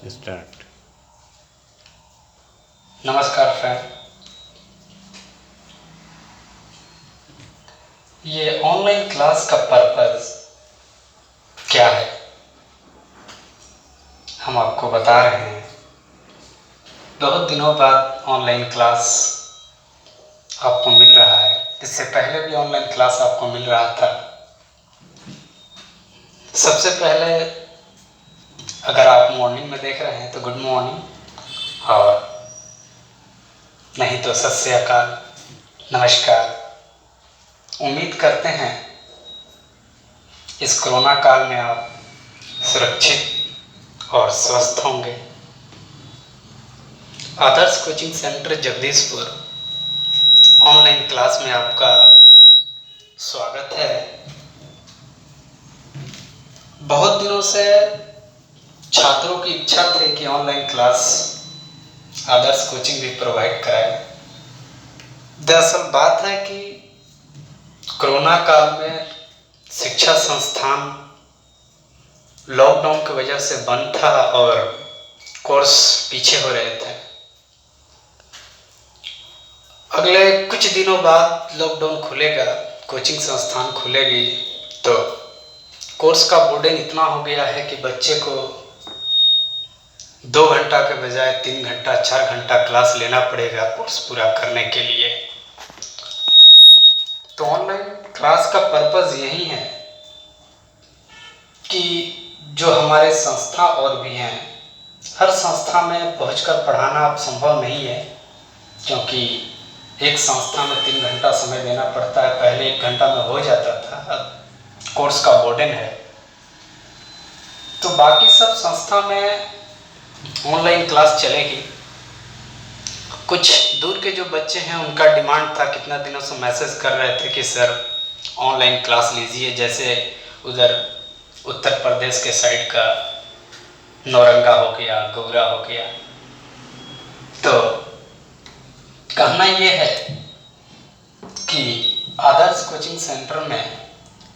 Start. नमस्कार friend. ये online class का पर्पस क्या है हम आपको बता रहे हैं। बहुत दिनों बाद ऑनलाइन क्लास आपको मिल रहा है। इससे पहले भी ऑनलाइन क्लास आपको मिल रहा था। सबसे पहले अगर आप मॉर्निंग में देख रहे हैं तो गुड मॉर्निंग, और नहीं तो सत श्री अकाल, नमस्कार। उम्मीद करते हैं इस कोरोना काल में आप सुरक्षित और स्वस्थ होंगे। Adarsh coaching centre Jagdishpur online class में आपका स्वागत है। बहुत दिनों से छात्रों की इच्छा थी कि ऑनलाइन क्लास आदर्श कोचिंग भी प्रोवाइड कराए। दरअसल बात है कि कोरोना काल में शिक्षा संस्थान लॉकडाउन की वजह से बंद था और कोर्स पीछे हो रहे थे। अगले कुछ दिनों बाद लॉकडाउन खुलेगा, कोचिंग संस्थान खुलेगी, तो कोर्स का बर्डन इतना हो गया है कि बच्चे को 2 घंटा के बजाय 3 घंटा 4 घंटा क्लास लेना पड़ेगा कोर्स पूरा करने के लिए। तो ऑनलाइन क्लास का पर्पस यही है कि जो हमारे संस्था और भी हैं, हर संस्था में पहुंचकर पढ़ाना अब संभव नहीं है, क्योंकि एक संस्था में 3 घंटा समय देना पड़ता है। पहले 1 घंटा में हो जाता था, अब कोर्स का बर्डन है। तो बाकी सब संस्था में ऑनलाइन क्लास चलेगी। कुछ दूर के जो बच्चे हैं उनका डिमांड था, कितना दिनों से मैसेज कर रहे थे कि सर ऑनलाइन क्लास लीजिए। जैसे उधर उत्तर प्रदेश के साइड का नौरंगा हो गया, गौरा हो गया। तो कहना ये है कि आदर्श कोचिंग सेंटर में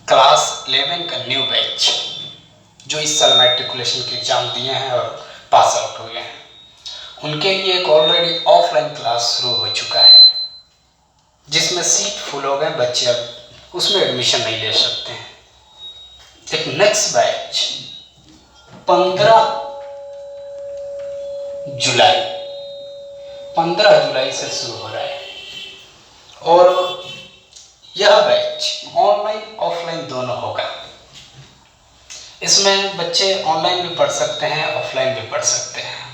क्लास 11 का न्यू बैच जो इस साल मैट्रिकुलेशन के एग्जाम दिए हैं और पास आउट हुए हैं, उनके लिए एक ऑलरेडी ऑफलाइन क्लास शुरू हो चुका है, जिसमें सीट फुल हो गए। बच्चे अब उसमें एडमिशन नहीं ले सकते हैं। एक नेक्स्ट बैच 15 जुलाई से शुरू हो रहा है, और यह बैच ऑनलाइन ऑफलाइन दोनों होगा। इसमें बच्चे ऑनलाइन भी पढ़ सकते हैं, ऑफलाइन भी पढ़ सकते हैं।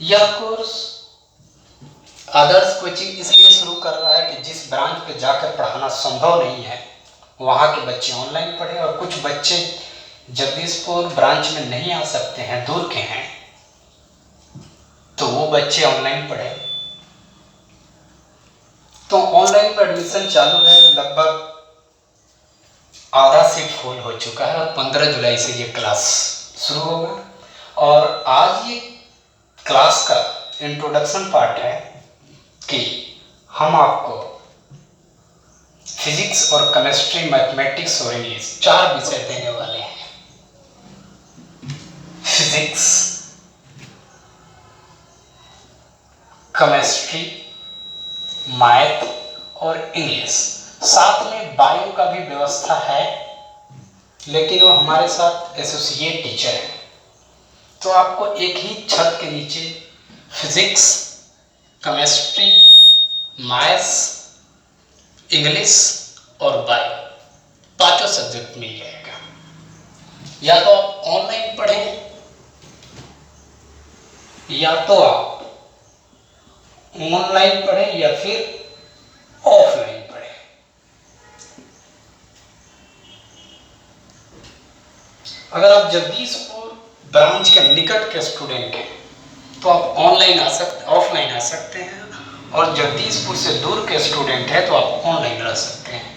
यह कोर्स आदर्श कोचिंग इसलिए शुरू कर रहा है कि जिस ब्रांच पे जाकर पढ़ाना संभव नहीं है, वहाँ के बच्चे ऑनलाइन पढ़े, और कुछ बच्चे जगदीशपुर ब्रांच में नहीं आ सकते हैं, दूर के हैं, तो वो बच्चे ऑनलाइन पढ़े। तो ऑनलाइन में एडमिशन चालू है, लगभग आधा सीट फुल हो चुका है, और 15 जुलाई से ये क्लास शुरू होगा। और आज ये क्लास का इंट्रोडक्शन पार्ट है कि हम आपको फिजिक्स और केमिस्ट्री, मैथमेटिक्स और इंग्लिश 4 विषय देने वाले हैं। फिजिक्स, केमिस्ट्री, मैथ और इंग्लिश। साथ में बायो का भी व्यवस्था है, लेकिन वो हमारे साथ एसोसिएट टीचर है। तो आपको एक ही छत के नीचे फिजिक्स, केमिस्ट्री, मैथ्स, इंग्लिश और बायो 5 सब्जेक्ट मिल जाएगा। या तो आप ऑनलाइन पढ़ें, या तो आप ऑनलाइन पढ़ें, या फिर ऑफलाइन पढ़ें। अगर आप जगदीशपुर ब्रांच के निकट के स्टूडेंट हैं तो आप ऑफलाइन आ सकते हैं, और जगदीशपुर से दूर के स्टूडेंट हैं तो आप ऑनलाइन रह सकते हैं।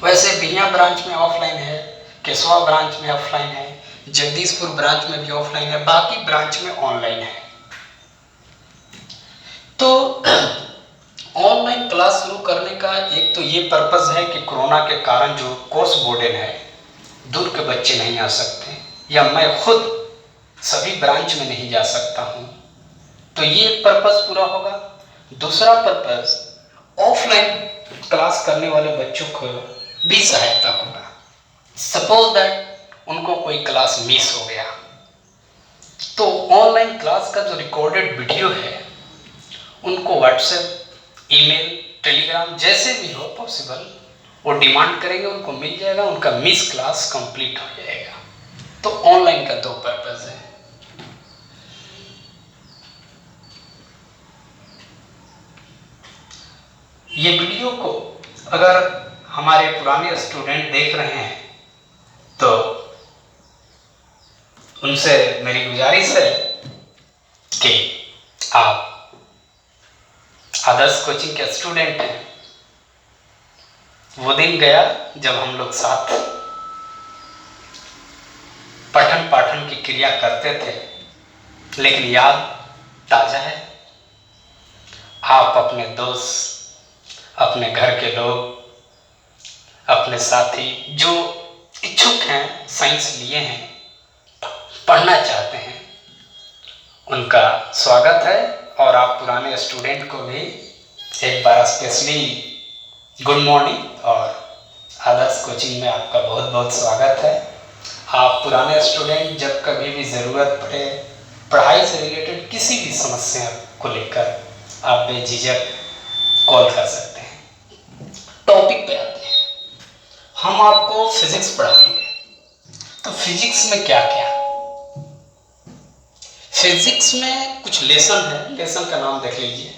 वैसे बिहियां ब्रांच में ऑफलाइन है, केशवा ब्रांच में ऑफलाइन है, जगदीशपुर ब्रांच में भी ऑफलाइन है, बाकी ब्रांच में ऑनलाइन है। तो ऑनलाइन क्लास शुरू करने का एक तो ये पर्पस है कि कोरोना के कारण जो कोर्स बर्डन है दूर के बच्चे नहीं आ सकते, या मैं खुद सभी ब्रांच में नहीं जा सकता हूँ, तो ये एक पर्पस पूरा होगा। दूसरा पर्पस, ऑफलाइन क्लास करने वाले बच्चों को भी सहायता होगा। सपोज दैट उनको कोई क्लास मिस हो गया, तो ऑनलाइन क्लास का जो रिकॉर्डेड वीडियो है उनको व्हाट्सएप, ईमेल, टेलीग्राम जैसे भी हो पॉसिबल वो डिमांड करेंगे, उनको मिल जाएगा, उनका मिस क्लास कंप्लीट हो जाएगा। तो ऑनलाइन का दो पर्पस है। ये वीडियो को अगर हमारे पुराने स्टूडेंट देख रहे हैं तो उनसे मेरी गुजारिश है कि आप आदर्श कोचिंग के स्टूडेंट हैं। वो दिन गया जब हम लोग साथ पठन पाठन की क्रिया करते थे, लेकिन याद ताजा है। आप अपने दोस्त, अपने घर के लोग, अपने साथी जो इच्छुक हैं, साइंस लिए हैं, पढ़ना चाहते हैं, उनका स्वागत है। और आप पुराने स्टूडेंट को भी एक बार स्पेशली गुड मॉर्निंग और आदर्श कोचिंग में आपका बहुत बहुत स्वागत है। आप पुराने स्टूडेंट जब कभी भी ज़रूरत पड़े, पढ़ाई से रिलेटेड किसी भी समस्या को लेकर आप बेझिझक कॉल कर सकते हैं। टॉपिक पे आते हैं, हम आपको फिजिक्स पढ़ाएंगे। तो फिजिक्स में क्या क्या, फिजिक्स में कुछ लेसन है, लेसन का नाम देख लीजिए।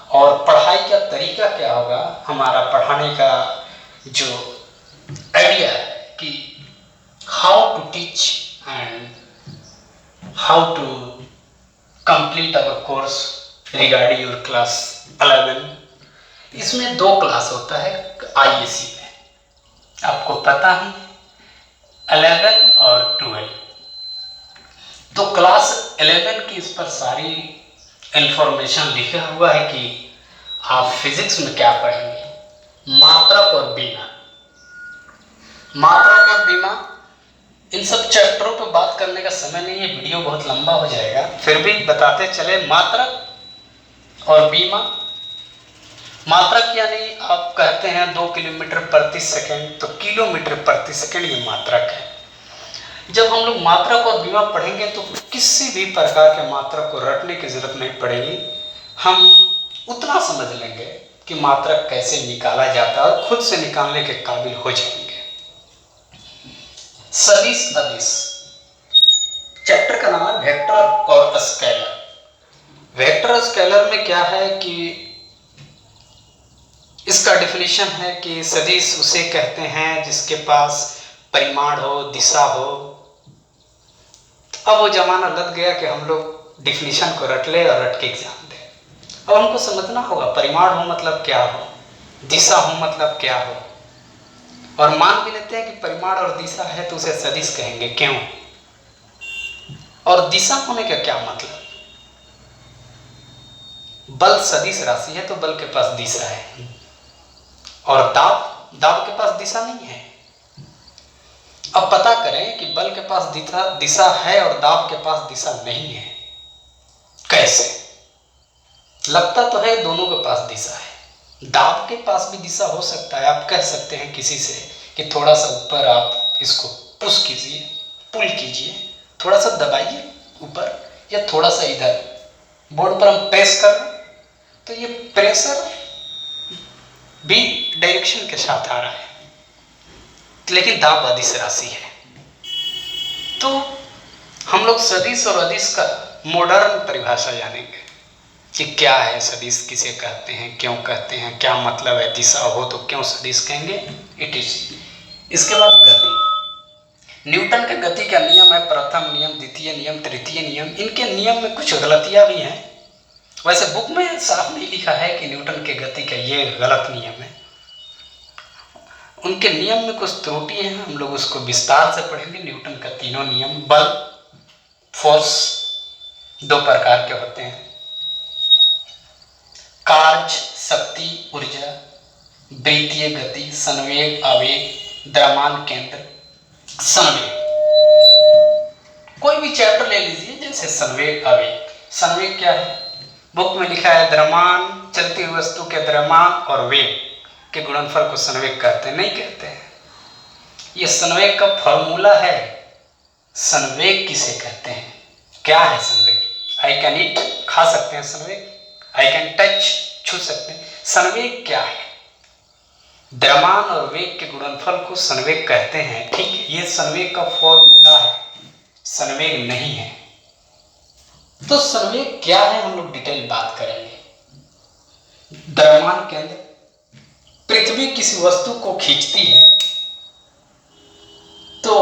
और पढ़ाई का तरीका क्या होगा, हमारा पढ़ाने का जो आइडिया है कि how to teach and how to complete our course regarding your class 11। इसमें दो क्लास होता है आईएसी में, आपको पता है 11 और 12। तो क्लास 11 की इस पर सारी इंफॉर्मेशन लिखा हुआ है कि आप फिजिक्स में क्या पढ़ेंगे। मात्रक और बीमा, मात्रक और बीमा, इन सब चैप्टरों पर बात करने का समय नहीं है, वीडियो बहुत लंबा हो जाएगा, फिर भी बताते चले। मात्रक और बीमा, मात्रक यानी आप कहते हैं 2 किलोमीटर प्रति सेकंड, तो किलोमीटर प्रति सेकंड ये मात्रक है। जब हम लोग मात्रक और बीमा पढ़ेंगे तो किसी भी प्रकार के मात्रक को रटने की जरूरत नहीं पड़ेगी, हम उतना समझ लेंगे कि मात्रक कैसे निकाला जाता है और खुद से निकालने के काबिल हो जाएंगे। सदिश अदिश, चैप्टर का नाम है वेक्टर और स्केलर। वेक्टर स्केलर में क्या है कि इसका डेफिनेशन है कि सदिश उसे कहते हैं जिसके पास परिमाण हो, दिशा हो। अब वो जमाना लग गया कि हम लोग डिफिनीशन को रट ले और रट के एग्जाम दे। अब हमको समझना होगा परिमाण हो मतलब क्या हो, दिशा हो मतलब क्या हो। और मान भी लेते हैं कि परिमाण और दिशा है तो उसे सदिश कहेंगे, क्यों? और दिशा होने का क्या मतलब? बल सदिश राशि है तो बल के पास दिशा है, और दाब, दाब के पास दिशा नहीं है। अब पता करें कि बल के पास दिशा है और दाब के पास दिशा नहीं है, कैसे? लगता तो है दोनों के पास दिशा है, दाब के पास भी दिशा हो सकता है। आप कह सकते हैं किसी से कि थोड़ा सा ऊपर आप इसको पुश कीजिए, पुल कीजिए, थोड़ा सा दबाइए ऊपर, या थोड़ा सा इधर बोर्ड पर हम प्रेस कर रहे हैं तो ये प्रेशर भी डायरेक्शन के साथ आ रहा है, लेकिन दाब अदिश राशि है। तो हम लोग सदिश और अदिश का मॉडर्न परिभाषा जानेंगे कि क्या है सदिश, किसे कहते हैं, क्यों कहते हैं, क्या मतलब है, दिशा हो तो क्यों सदिश कहेंगे, इट इज। इसके बाद गति, न्यूटन के गति का नियम है प्रथम नियम, द्वितीय नियम, तृतीय नियम। इनके नियम में कुछ गलतियां भी हैं, वैसे बुक में साफ नहीं लिखा है कि न्यूटन के गति का ये गलत नियम है, उनके नियम में कुछ त्रुटि है, हम लोग उसको विस्तार से पढ़ेंगे। न्यूटन का तीनों नियम, बल, फोर्स दो प्रकार के होते हैं, कार्य, शक्ति, ऊर्जा, वृत्तीय गति, संवेग, आवेग, द्रव्यमान केंद्र, संवेग, कोई भी चैप्टर ले लीजिए, जैसे संवेग, आवेग। संवेग क्या है? बुक में लिखा है द्रव्यमान, चलती हुई वस्तु के द्रव्यमान और वेग के गुणनफल को संवेग कहते हैं। नहीं कहते हैं। ये संवेग का फॉर्मूला है। संवेग किसे कहते हैं? क्या है संवेग? आई कैन ईट, खा सकते हैं संवेग। आई कैन टच, छू सकते हैं। संवेग क्या है? द्रव्यमान और वेग के गुणनफल को संवेग कहते हैं। ठीक है, ये संवेग का फॉर्मूला है, संवेग नहीं है। तो संवेग क्या है, हम लोग डिटेल बात करेंगे। द्रव्यमान के अंदर पृथ्वी किसी वस्तु को खींचती है तो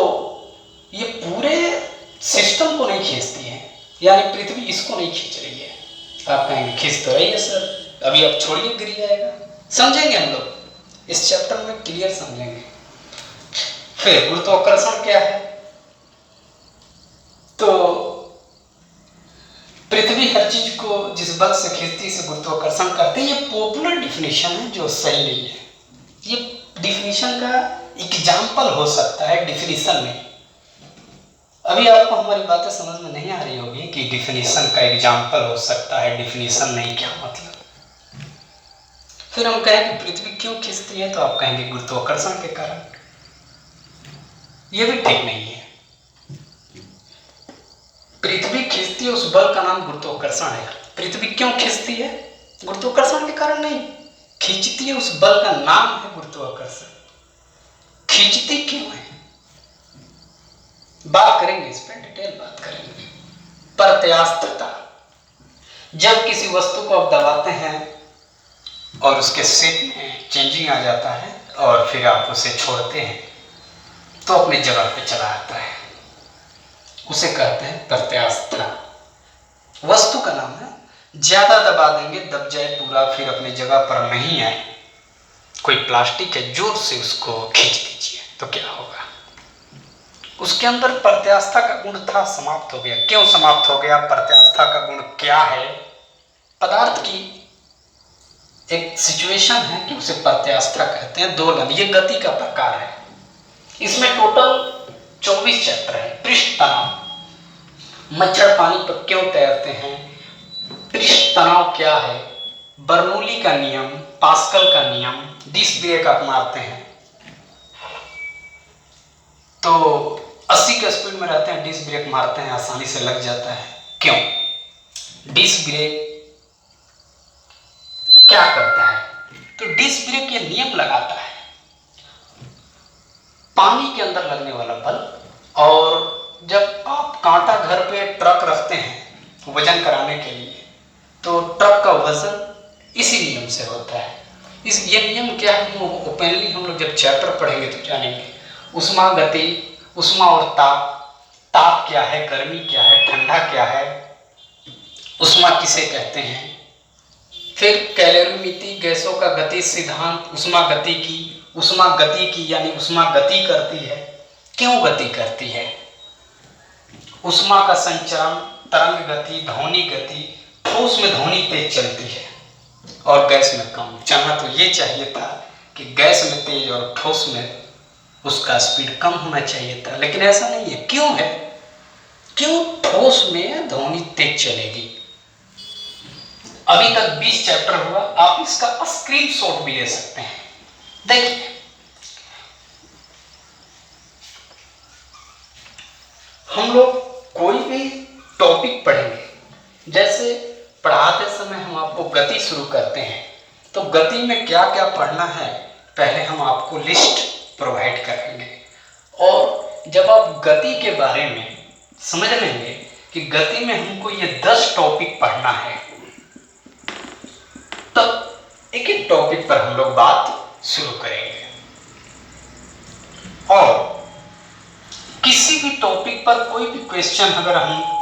ये पूरे सिस्टम को नहीं खींचती है, यानी पृथ्वी इसको नहीं खींच रही है। आप कहेंगे खींच तो रही है सर, अभी आप छोड़िए, गिर जाएगा। समझेंगे हम लोग इस चैप्टर में, क्लियर समझेंगे। फिर गुरुत्वाकर्षण क्या है? तो पृथ्वी हर चीज को जिस बल से खींचती से गुरुत्वाकर्षण कहते हैं। ये पॉपुलर डिफिनीशन है जो सही नहीं है। ये डिफिनीशन का एग्जाम्पल हो सकता है, डिफिनीशन नहीं। अभी आपको हमारी बातें समझ में नहीं आ रही होगी कि डिफिनीशन का एग्जाम्पल हो सकता है, डिफिनीशन नहीं, क्या मतलब। फिर हम कहें कि पृथ्वी क्यों खींचती है, तो आप कहेंगे गुरुत्वाकर्षण के कारण। यह भी ठीक नहीं है। पृथ्वी खींचती है, उस बल का नाम गुरुत्वाकर्षण है। पृथ्वी क्यों खींचती है? गुरुत्वाकर्षण के कारण नहीं, खींचती है, उस बल का नाम है गुरुत्वाकर्षण। खींचती क्यों है, बात करेंगे, इस पर डिटेल बात करेंगे। प्रत्यास्थता, जब किसी वस्तु को आप दबाते हैं और उसके शेप में चेंजिंग आ जाता है और फिर आप उसे छोड़ते हैं तो अपनी जगह पे चला आता है, उसे कहते हैं प्रत्यास्थता। वस्तु का नाम है। ज्यादा दबा देंगे, दब जाए पूरा, फिर अपनी जगह पर नहीं आए। कोई प्लास्टिक है, जोर से उसको खींच दीजिए तो क्या होगा? उसके अंदर प्रत्यास्था का गुण था, समाप्त हो गया। क्यों समाप्त हो गया? प्रत्यास्था का गुण क्या है? पदार्थ की एक सिचुएशन है कि उसे प्रत्यास्था कहते हैं, दोलन। ये गति का प्रकार है। इसमें टोटल 24 चैप्टर है। पृष्ठ तनाव, मच्छर पानी पर क्यों तैरते हैं, पृष्ठ तनाव क्या है, बर्नौली का नियम, पास्कल का नियम, डिस्क ब्रेक आप मारते हैं तो 80 के स्पीड में रहते हैं, डिस्क ब्रेक मारते हैं आसानी से लग जाता है। क्यों? डिस्क ब्रेक क्या करता है? तो डिस्क ब्रेक ये नियम लगाता है, पानी के अंदर लगने वाला बल, और जब आप कांटा घर पे ट्रक रखते हैं वजन कराने के लिए, तो ट्रक का वजन इसी नियम से होता है। ये नियम क्या है, ओपनली हम लोग जब चैप्टर पढ़ेंगे तो जानेंगे। उष्मा गति, उष्मा और ताप, ताप क्या है, गर्मी क्या है, ठंडा क्या है, उष्मा किसे कहते हैं। फिर कैलोरीमिति, गैसों का गति सिद्धांत, उष्मा गति की यानी उष्मा गति करती है, क्यों गति करती है, उष्मा का संचरण, तरंग गति, ध्वनि गति। ठोस में ध्वनि तेज चलती है और गैस में कम। चाहना तो ये चाहिए था कि गैस में तेज और ठोस में उसका स्पीड कम होना चाहिए था, लेकिन ऐसा नहीं है। क्यों है? क्यों ठोस में ध्वनि तेज चलेगी? अभी तक 20 चैप्टर हुआ, आप इसका स्क्रीनशॉट भी ले सकते हैं। देखिए, हम लोग कोई भी टॉपिक पढ़ेंगे, जैसे पढ़ाते समय हम आपको गति शुरू करते हैं, तो गति में क्या क्या पढ़ना है पहले हम आपको लिस्ट प्रोवाइड करेंगे। और जब आप गति के बारे में समझ लेंगे कि गति में हमको ये 10 टॉपिक पढ़ना है, तब एक एक टॉपिक पर हम लोग बात शुरू करेंगे। और किसी भी टॉपिक पर कोई भी क्वेश्चन अगर हम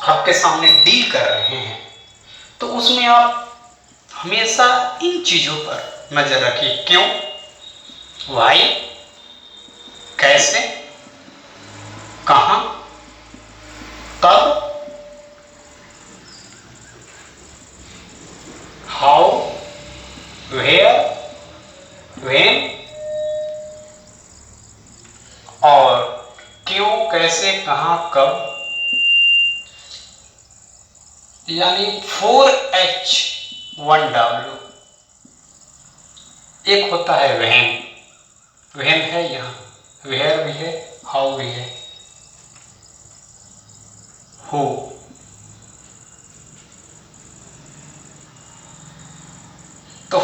आपके सामने डील कर रहे हैं तो उसमें आप हमेशा इन चीजों पर नजर रखिए। क्यों, व्हाई, कैसे, कहां, कब, हाउ, वेयर, व्हेन और कैसे, कहां, कब, यानी 4H1W। एक होता है व्हेन, व्हेन है यहाँ, वेयर भी है, हाउ भी है, हु। तो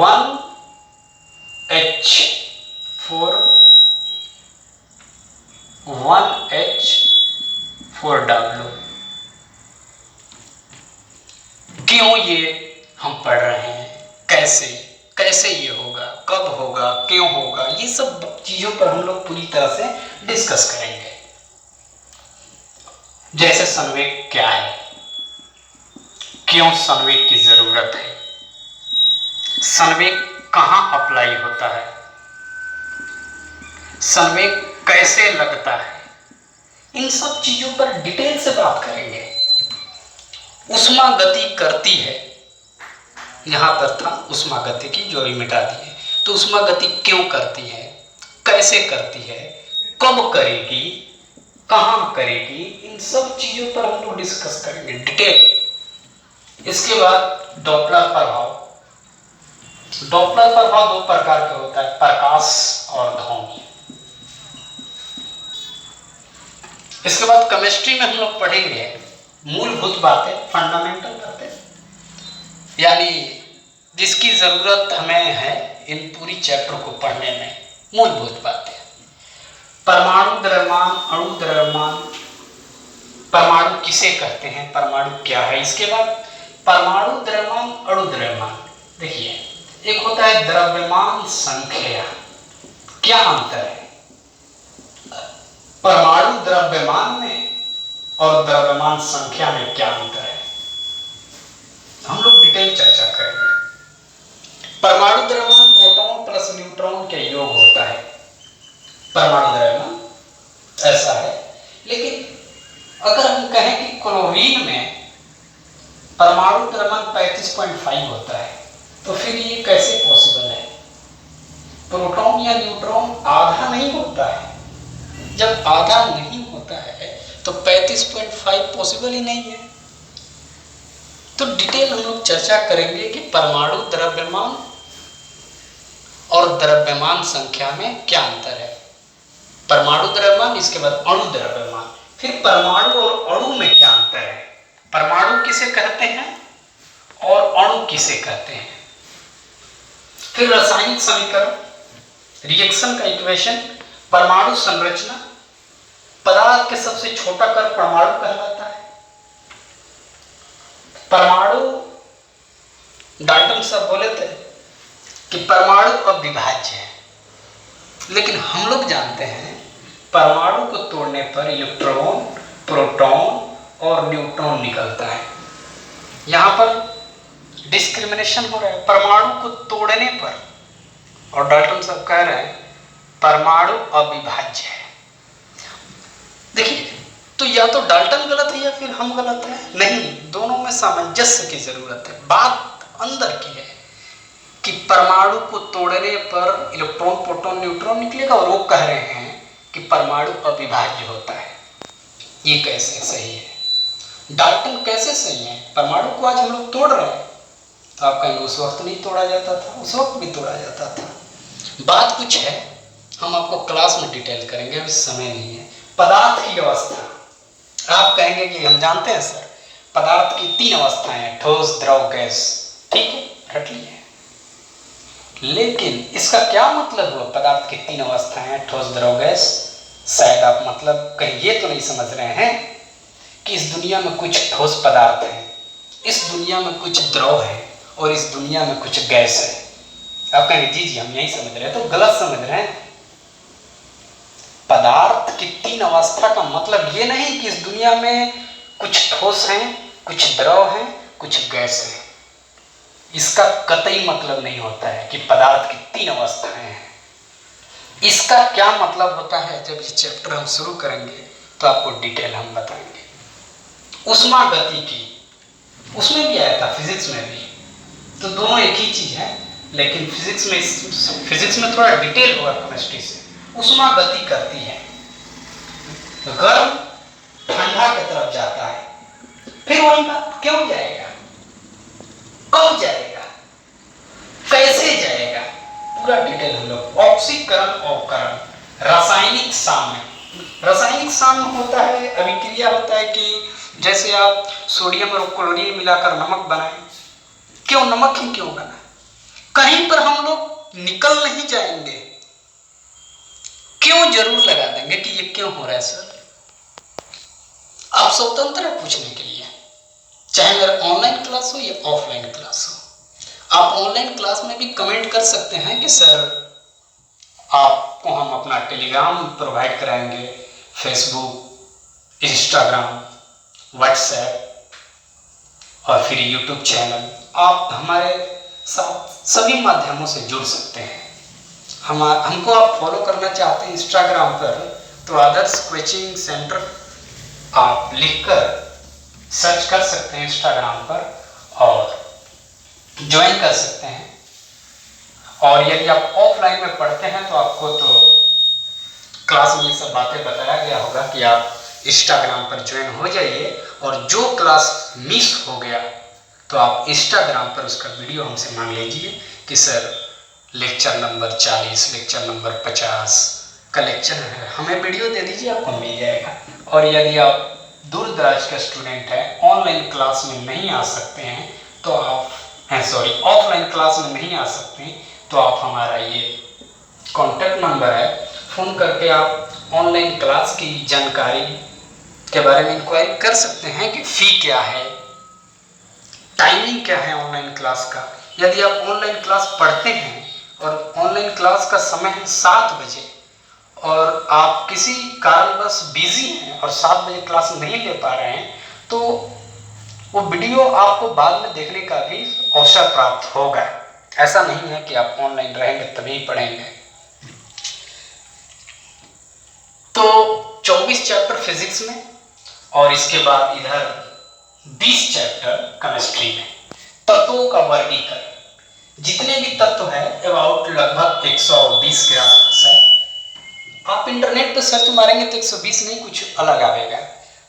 1H4W। क्यों ये हम पढ़ रहे हैं, कैसे कैसे ये होगा, कब होगा, क्यों होगा, ये सब चीजों पर हम लोग पूरी तरह से डिस्कस करेंगे। जैसे संवेग क्या है, क्यों संवेग की जरूरत है, संवेग कहां अप्लाई होता है, संवेग कैसे लगता है, इन सब चीजों पर डिटेल से बात करेंगे। उष्मा गति करती है, यहां पर था उष्मा गति की, जो भी मिटा दिए। तो उष्मा गति क्यों करती है, कैसे करती है, कब करेगी, कहां करेगी, इन सब चीजों पर हम लोग डिस्कस करेंगे डिटेल। इसके बाद डॉपलर प्रभाव। डॉपलर प्रभाव दो प्रकार का होता है, प्रकाश और ध्वनि। इसके बाद केमिस्ट्री में हम लोग पढ़ेंगे मूलभूत बातें, फंडामेंटल बातें, यानी जिसकी जरूरत हमें है इन पूरी चैप्टर को पढ़ने में, मूलभूत बातें। परमाणु द्रव्यमान, अणु द्रव्यमान, परमाणु किसे कहते हैं, परमाणु क्या है। इसके बाद परमाणु द्रव्यमान, अणु द्रव्यमान। देखिए, एक होता है द्रव्यमान संख्या, क्या अंतर है परमाणु द्रव्यमान में और द्रव्यमान संख्या में, क्या अंतर है, हम लोग डिटेल चर्चा करेंगे। परमाणु द्रव्यमान प्रोटॉन प्लस न्यूट्रॉन के योग होता है, परमाणु द्रव्यमान ऐसा है। लेकिन अगर हम कहें कि क्लोरीन में परमाणु द्रव्यमान 35.5 होता है, तो फिर ये कैसे पॉसिबल है। प्रोटॉन या न्यूट्रॉन आधा नहीं होता है, जब आधा नहीं होता है तो 35.5 पॉसिबल ही नहीं है। तो डिटेल हम लोग चर्चा करेंगे कि परमाणु द्रव्यमान और द्रव्यमान संख्या में क्या अंतर है। परमाणु द्रव्यमान, इसके बाद अणु द्रव्यमान, फिर परमाणु और अणु में क्या अंतर है, परमाणु किसे कहते हैं और अणु किसे कहते हैं। फिर रासायनिक समीकरण, रिएक्शन का इक्वेशन, परमाणु संरचना, पदार्थ के सबसे छोटा कण परमाणु कहलाता है। परमाणु, डाल्टन साहब बोले थे कि परमाणु अविभाज्य है, लेकिन हम लोग जानते हैं परमाणु को तोड़ने पर इलेक्ट्रॉन, प्रोटॉन और न्यूट्रॉन निकलता है। यहां पर डिस्क्रिमिनेशन हो रहा है परमाणु को तोड़ने पर, और डाल्टन साहब कह रहे हैं परमाणु अविभाज्य है। देखिए, तो या तो डाल्टन गलत है या फिर हम गलत है, नहीं, दोनों में सामंजस्य की जरूरत है। बात अंदर की है कि परमाणु को तोड़ने पर इलेक्ट्रॉन, प्रोटॉन, न्यूट्रॉन निकलेगा, और वो कह रहे हैं कि परमाणु अविभाज्य होता है। ये कैसे सही है, डाल्टन कैसे सही है। परमाणु को आज हम लोग तोड़ रहे हैं, तो आप कहेंगे उस वक्त नहीं तोड़ा जाता था, उस वक्त भी तोड़ा जाता था। बात कुछ है, हम आपको क्लास में डिटेल करेंगे, अभी समय नहीं है। पदार्थ की अवस्था, आप कहेंगे कि हम जानते हैं सर पदार्थ की 3 अवस्थाएं हैं, ठोस, द्रव, गैस, ठीक है, रट लिए। लेकिन इसका क्या मतलब हुआ, पदार्थ की 3 अवस्थाएं हैं, ठोस, द्रव, गैस। शायद आप मतलब कहीं ये तो नहीं समझ रहे हैं कि इस दुनिया में कुछ ठोस पदार्थ है, इस दुनिया में कुछ द्रव है और इस दुनिया में कुछ गैस है। आप कहेंगे जी हम यही समझ रहे हैं, तो गलत समझ रहे हैं। पदार्थ की 3 अवस्था का मतलब ये नहीं कि इस दुनिया में कुछ ठोस हैं, कुछ द्रव हैं, कुछ गैस है। इसका कतई मतलब नहीं होता है कि पदार्थ की 3 अवस्थाएं हैं। इसका क्या मतलब होता है, जब ये चैप्टर हम शुरू करेंगे तो आपको डिटेल हम बताएंगे। उष्मा गति की, उसमें भी आया था, फिजिक्स में भी, तो दोनों एक ही चीज है, लेकिन फिजिक्स में थोड़ा डिटेल होगा केमिस्ट्री से। उष्मा गति करती है, गर्म ठंडा की तरफ जाता है। फिर वही बात, क्यों जाएगा, कब जाएगा, कैसे जाएगा, पूरा डिटेल हम लोग ऑक्सीकरण अवकरण रासायनिक साम्य। रासायनिक साम्य होता है, अभिक्रिया होता है कि जैसे आप सोडियम और क्लोरीन मिलाकर नमक बनाएं। क्यों नमक ही क्यों बना, कहीं पर हम लोग निकल नहीं जाएंगे, क्यों जरूर लगा देंगे कि ये क्यों हो रहा है सर। आप स्वतंत्र है पूछने के लिए, चाहे मेरा ऑनलाइन क्लास हो या ऑफलाइन क्लास हो। आप ऑनलाइन क्लास में भी कमेंट कर सकते हैं कि सर आपको हम अपना टेलीग्राम प्रोवाइड कराएंगे, फेसबुक, इंस्टाग्राम, व्हाट्सएप और फिर यूट्यूब चैनल। आप हमारे साथ सभी माध्यमों से जुड़ सकते हैं। हमको आप फॉलो करना चाहते हैं इंस्टाग्राम पर, तो आदर्श कोचिंग सेंटर आप लिखकर सर्च कर सकते हैं इंस्टाग्राम पर और ज्वाइन कर सकते हैं। और यदि आप ऑफलाइन में पढ़ते हैं तो आपको तो क्लास में ये सब बातें बताया गया होगा कि आप इंस्टाग्राम पर ज्वाइन हो जाइए, और जो क्लास मिस हो गया तो आप इंस्टाग्राम पर उसका वीडियो हमसे मांग लीजिए कि sir lecture number 40, lecture number 50 का लेक्चर है, हमें वीडियो दे दीजिए, आपको मिल जाएगा। और यदि आप दूर दराज के स्टूडेंट हैं, ऑनलाइन क्लास में नहीं आ सकते हैं तो आप ऑफलाइन क्लास में नहीं आ सकते हैं तो आप हमारा ये कॉन्टैक्ट नंबर है, फ़ोन करके आप ऑनलाइन क्लास की जानकारी के बारे में इंक्वायरी कर सकते हैं कि फ़ी क्या है, टाइमिंग क्या है ऑनलाइन क्लास का। यदि आप ऑनलाइन क्लास पढ़ते हैं और ऑनलाइन क्लास का समय है 7 बजे और आप किसी कारणवश बिजी हैं और 7 बजे क्लास नहीं ले पा रहे हैं, तो वो वीडियो आपको बाद में देखने का भी अवसर प्राप्त होगा। ऐसा नहीं है कि आप ऑनलाइन रहेंगे तभी पढ़ेंगे। तो 24 चैप्टर फिजिक्स में और इसके बाद इधर 20 चैप्टर केमिस्ट्री में। तत्वों का वर्गीकरण, जितने भी तत्व है अबाउट लगभग 120 के आसपास है। आप इंटरनेट पर सर्च मारेंगे तो 120 नहीं, कुछ अलग आएगा।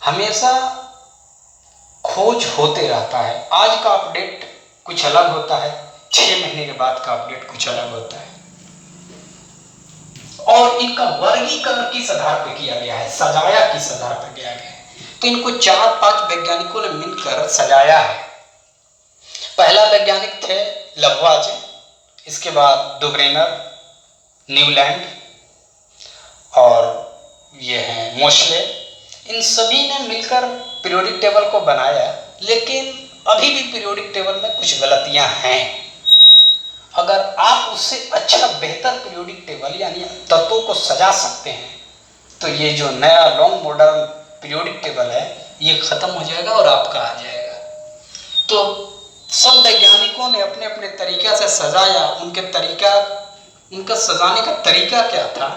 हमेशा खोज होते रहता है, आज का अपडेट कुछ अलग होता है, 6 महीने के बाद का अपडेट कुछ अलग होता है। और इनका वर्गीकरण किस आधार पर किया गया है, सजाया किस आधार पर किया गया है, तो इनको 4-5 वैज्ञानिकों ने मिलकर सजाया है। पहला वैज्ञानिक थे लववाज, इसके बाद डुब्रेनर, न्यूलैंड और ये हैं मोशले। इन सभी ने मिलकर पीरियोडिक टेबल को बनाया, लेकिन अभी भी पीरियोडिक टेबल में कुछ गलतियां हैं। अगर आप उससे अच्छा बेहतर पीरियोडिक टेबल यानी तत्वों को सजा सकते हैं तो ये जो नया लॉन्ग मॉडर्न पीरियोडिक टेबल है ये खत्म हो जाएगा और आपका आ जाएगा। तो सब वैज्ञानिकों ने अपने अपने तरीक़ा से सजाया, उनका सजाने का तरीका क्या था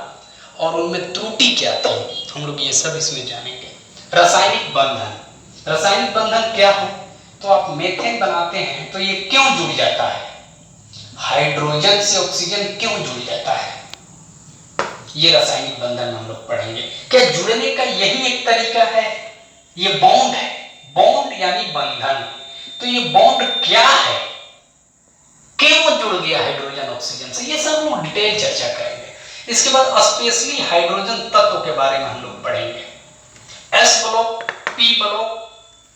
और उनमें त्रुटि क्या थी, हम लोग ये सब इसमें जानेंगे। रासायनिक बंधन, रासायनिक बंधन क्या है, तो आप मीथेन बनाते हैं तो ये क्यों जुड़ जाता है, हाइड्रोजन से ऑक्सीजन क्यों जुड़ जाता है, ये रासायनिक बंधन हम लोग पढ़ेंगे। क्या जुड़ने का यही एक तरीका है, ये बॉन्ड है, बॉन्ड यानी बंधन। तो ये बॉन्ड क्या है, क्यों जुड़ गया हाइड्रोजन ऑक्सीजन से, ये सब लोग डिटेल चर्चा करेंगे। इसके बाद स्पेशली हाइड्रोजन तत्व के बारे में हम लोग पढ़ेंगे, एस ब्लॉक, पी ब्लॉक,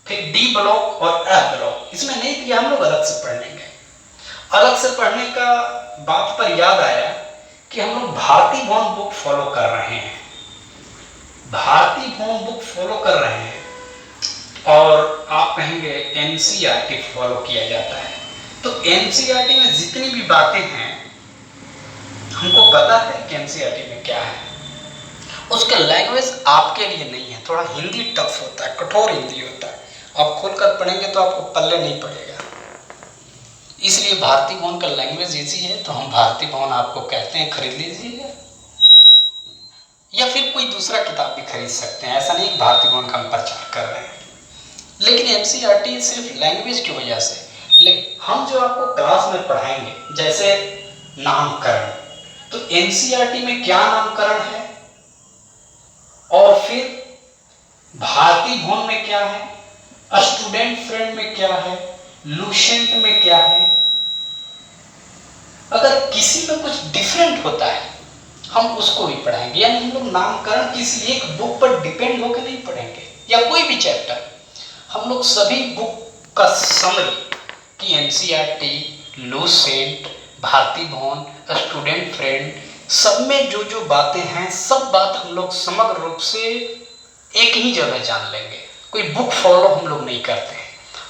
फिर डी ब्लॉक और एफ ब्लॉक। इसमें नहीं दिया, हम लोग अलग से पढ़ लेंगे। अलग से पढ़ने का बात पर याद आया कि हम लोग भारती भवन बुक फॉलो कर रहे हैं, भारती भवन बुक फॉलो कर रहे हैं और आप कहेंगे एनसीईआरटी फॉलो किया जाता है। तो एनसीईआरटी में जितनी भी बातें हैं हमको पता है कि एनसीईआरटी में क्या है, उसका लैंग्वेज आपके लिए नहीं है, थोड़ा हिंदी टफ होता है, कठोर हिंदी होता है। आप खोलकर पढ़ेंगे तो आपको पल्ले नहीं पड़ेगा। इसलिए भारती भवन का लैंग्वेज इजी है, तो हम भारती भवन आपको कहते हैं, खरीद लीजिएगा या फिर कोई दूसरा किताब भी खरीद सकते हैं। ऐसा नहीं भारती भवन का हम प्रचार कर रहे हैं, लेकिन एनसीईआरटी सिर्फ लैंग्वेज की वजह से। लेकिन हम जो आपको क्लास में पढ़ाएंगे जैसे नामकरण, तो एनसीईआरटी में क्या नामकरण है और फिर भारती भवन में क्या है, स्टूडेंट फ्रेंड में क्या है, लूसेंट में क्या है। अगर किसी में कुछ डिफरेंट होता है हम उसको भी पढ़ाएंगे, यानी हम लोग नामकरण किसी एक बुक पर डिपेंड होकर नहीं पढ़ेंगे या कोई भी चैप्टर, हम लोग सभी बुक का समरी कि एनसीईआरटी, लूसेंट, भारती भवन, स्टूडेंट फ्रेंड, सब में जो जो बातें हैं सब बात हम लोग समग्र रूप से एक ही जगह जान लेंगे। कोई बुक फॉलो हम लोग नहीं करते हैं।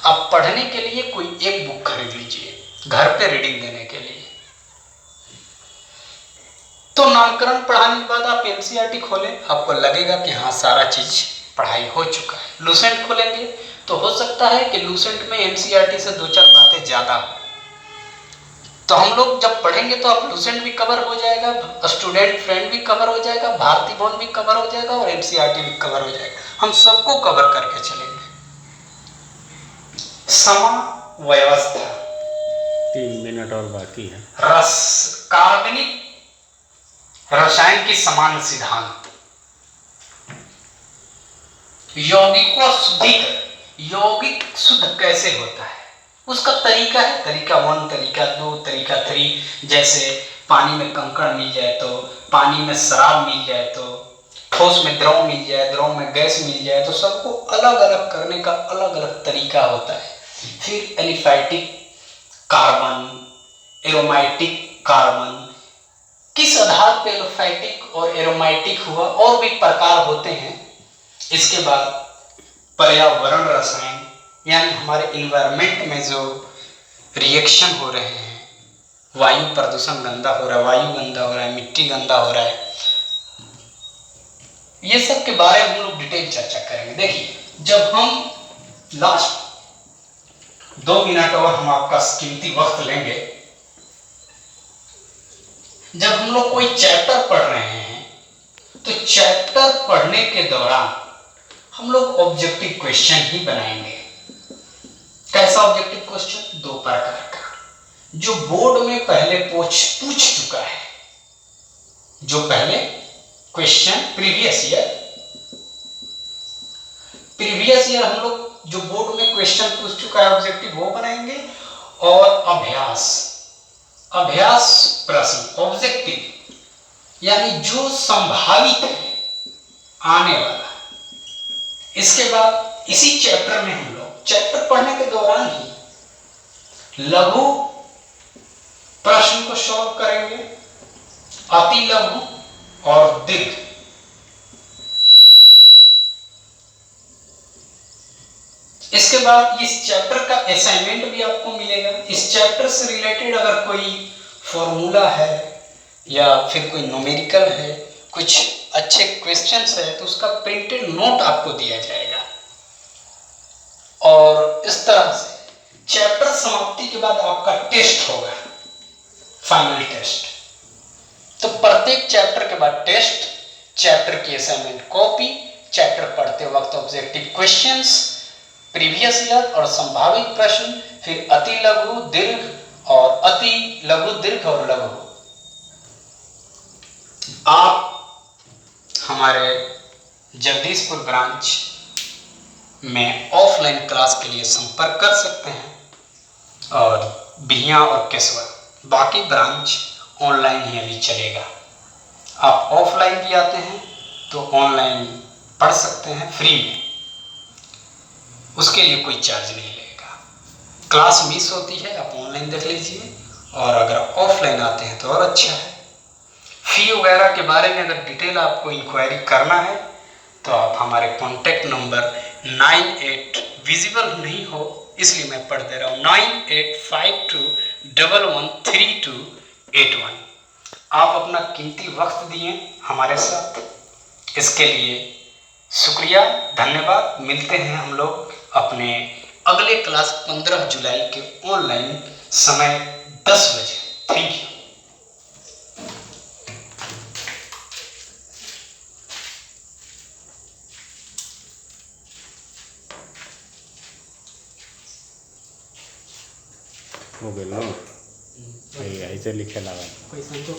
आप पढ़ने के लिए कोई एक बुक खरीद लीजिए घर पे रीडिंग देने के लिए। तो नामकरण पढ़ाने के बाद आप एनसीईआरटी खोलें, आपको लगेगा कि हाँ सारा चीज पढ़ाई हो चुका है। लूसेंट खोलेंगे तो हो सकता है कि लूसेंट में एनसीईआरटी से 2-4 बातें ज्यादा हो, तो हम लोग जब पढ़ेंगे तो आप लूसेंट भी कवर हो जाएगा, स्टूडेंट फ्रेंड भी कवर हो जाएगा, भारती भवन भी कवर हो जाएगा और एनसीईआरटी भी कवर हो जाएगा। हम सबको कवर करके चलेंगे। समा व्यवस्था 3 मिनट और बाकी है। कार्बनिक रसायन की समान सिद्धांत, यौगिक को शुद्धिकरण, यौगिक शुद्ध कैसे होता है उसका तरीका है, तरीका 1, तरीका 2, तरीका 3। जैसे पानी में कंकड़ मिल जाए तो, पानी में शराब मिल जाए तो, ठोस में द्रव मिल जाए, द्रव में गैस मिल जाए, तो सबको अलग अलग करने का अलग अलग तरीका होता है। फिर एलिफैटिक कार्बन, एरोमेटिक कार्बन, किस आधार पे एलोफैटिक और एरोमेटिक हुआ, और भी प्रकार होते हैं। इसके बाद पर्यावरण रसायन, यानी हमारे इन्वायरमेंट में जो रिएक्शन हो रहे हैं, वायु प्रदूषण गंदा हो रहा है, वायु गंदा हो रहा है, मिट्टी गंदा हो रहा है, ये सब के बारे में हम लोग डिटेल चर्चा करेंगे। देखिए जब हम लास्ट 2 मिनट और हम आपका कीमती वक्त लेंगे, जब हम लोग कोई चैप्टर पढ़ रहे हैं तो चैप्टर पढ़ने के दौरान हम लोग ऑब्जेक्टिव क्वेश्चन ही बनाएंगे। कैसा ऑब्जेक्टिव क्वेश्चन? 2 प्रकार का, जो बोर्ड में पहले पूछ चुका है, जो पहले क्वेश्चन प्रीवियस ईयर हम लोग जो बोर्ड में क्वेश्चन पूछ चुका है ऑब्जेक्टिव वो बनाएंगे, और अभ्यास प्रश्न ऑब्जेक्टिव, यानी जो संभावित है आने वाला। इसके बाद इसी चैप्टर में हम लोग चैप्टर पढ़ने के दौरान ही लघु प्रश्न को सॉल्व करेंगे, अति लघु और दीर्घ। इसके बाद इस चैप्टर का असाइनमेंट भी आपको मिलेगा। इस चैप्टर से रिलेटेड अगर कोई फॉर्मूला है या फिर कोई न्यूमेरिकल है, कुछ अच्छे क्वेश्चंस है, तो उसका प्रिंटेड नोट आपको दिया जाएगा। और इस तरह से चैप्टर समाप्ति के बाद आपका टेस्ट होगा, फाइनल टेस्ट। तो प्रत्येक चैप्टर के बाद टेस्ट, चैप्टर की असाइनमेंट कॉपी, चैप्टर पढ़ते वक्त ऑब्जेक्टिव क्वेश्चंस, प्रीवियस ईयर और संभावित प्रश्न, फिर अति लघु, दीर्घ और अति लघु, दीर्घ और लघु। आप हमारे जगदीशपुर ब्रांच में ऑफलाइन क्लास के लिए संपर्क कर सकते हैं, और बिहिया और केसवर बाकी ब्रांच ऑनलाइन ही अभी चलेगा। आप ऑफलाइन भी आते हैं तो ऑनलाइन पढ़ सकते हैं फ्री में, उसके लिए कोई चार्ज नहीं लगेगा। क्लास मिस होती है आप ऑनलाइन देख लीजिए, और अगर ऑफलाइन आते हैं तो और अच्छा है। फी वगैरह के बारे में अगर डिटेल आपको इंक्वायरी करना है तो आप हमारे कॉन्टैक्ट नंबर 98 विजिबल नहीं हो इसलिए मैं पढ़ दे रहा हूँ, 9852113281। आप अपना कीमती वक्त दिए हमारे साथ, इसके लिए शुक्रिया, धन्यवाद। मिलते हैं हम लोग अपने अगले क्लास 15 जुलाई के ऑनलाइन समय 10 बजे। Thank you. हो गया ऐसे लिखे लगा कोई संतोष